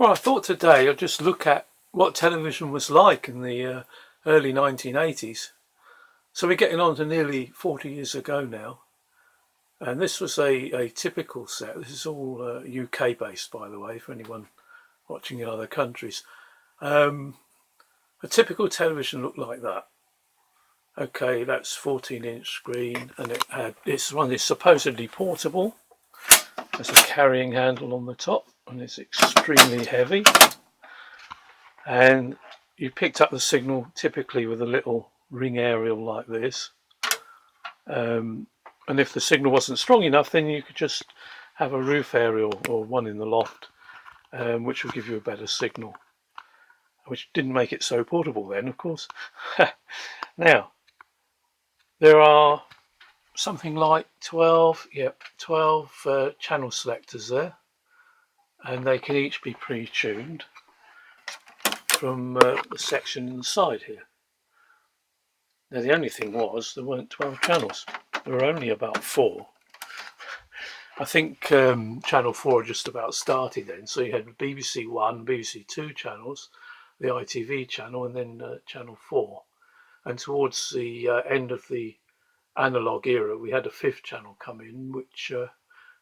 Well, I thought today I'd just look at what television was like in the early 1980s. So we're getting on to nearly 40 years ago now. And this was a typical set. This is all UK based, by the way, for anyone watching in other countries. A typical television looked like that. Okay, that's 14-inch screen, and this one is supposedly portable. There's a carrying handle on the top, and it's extremely heavy. And you picked up the signal typically with a little ring aerial like this. And if the signal wasn't strong enough, then you could just have a roof aerial or one in the loft, which would give you a better signal, which didn't make it so portable then, of course. Now, there are something like 12 channel selectors there, and they can each be pre-tuned from the section inside here. Now the only thing was there weren't 12 channels. There were only about 4. I think channel 4 just about started then, so you had BBC 1, BBC 2 channels, the ITV channel, and then channel 4. And towards the end of the analog era, we had a 5th channel come in, which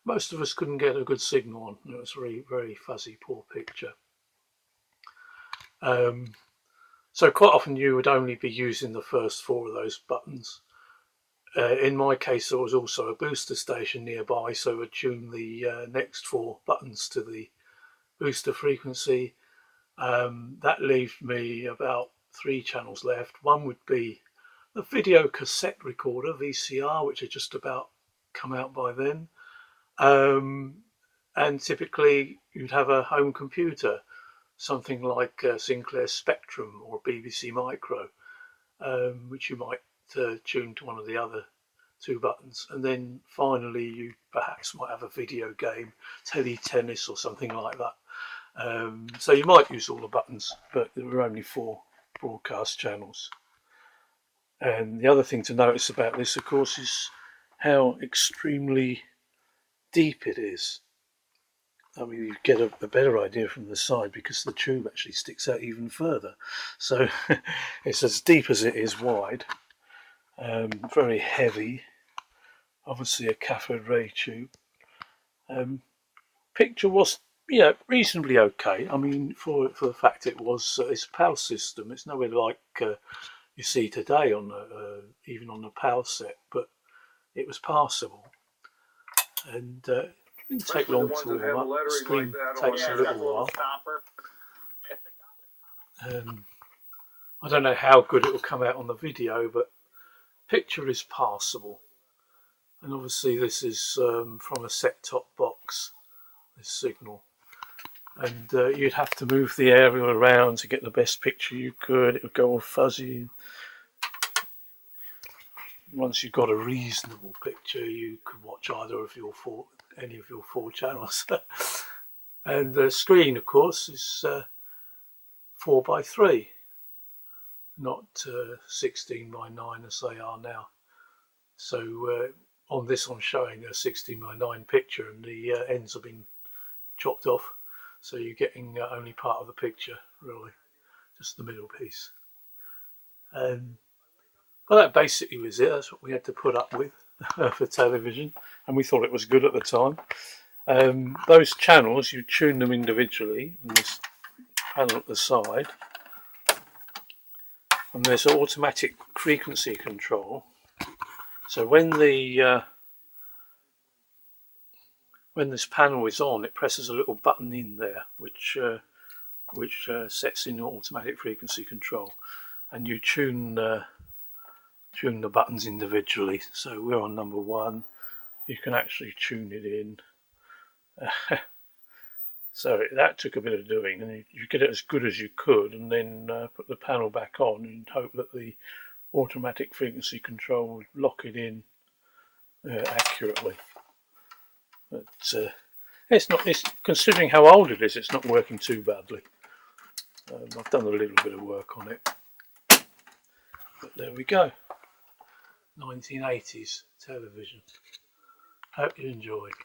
most of us couldn't get a good signal on. It was very, very fuzzy, poor picture. So quite often you would only be using the first 4 of those buttons. In my case, there was also a booster station nearby, so I would tune the next 4 buttons to the booster frequency. That left me about 3 channels left. One would be the video cassette recorder, VCR, which had just about come out by then. And typically you'd have a home computer, something like Sinclair Spectrum or BBC Micro, which you might tune to one of the other 2 buttons. And then finally you perhaps might have a video game, Teletennis or something like that. So you might use all the buttons, but there were only 4 broadcast channels. And the other thing to notice about this, of course, is how extremely deep it is. I mean, you get a better idea from the side because the tube actually sticks out even further. So it's as deep as it is wide. Very heavy. Obviously a cathode ray tube. Picture was, reasonably okay. I mean, for the fact it's a PAL system. It's nowhere like you see today on even on the PAL set, but it was passable. And it didn't take long to warm up. The screen takes a little while. I don't know how good it will come out on the video, but picture is passable. And obviously this is from a set-top box, this signal. And you'd have to move the aerial around to get the best picture you could. It would go all fuzzy. Once you've got a reasonable picture, you could watch any of your 4 channels. And the screen, of course, is 4:3, not 16:9 as they are now. So on this, I'm showing a 16:9 picture, and the ends have been chopped off, so you're getting only part of the picture, really, just the middle piece. Well, that basically was it. That's what we had to put up with for television, and we thought it was good at the time. Those channels, you tune them individually in this panel at the side, and there's automatic frequency control. So when this panel is on, it presses a little button in there, which sets in automatic frequency control, and you tune the buttons individually. So we're on number 1. You can actually tune it in. So that took a bit of doing, and you get it as good as you could, and then put the panel back on and hope that the automatic frequency control would lock it in accurately. But it's considering how old it is, it's not working too badly. I've done a little bit of work on it, but there we go. 1980s television. Hope you enjoyed.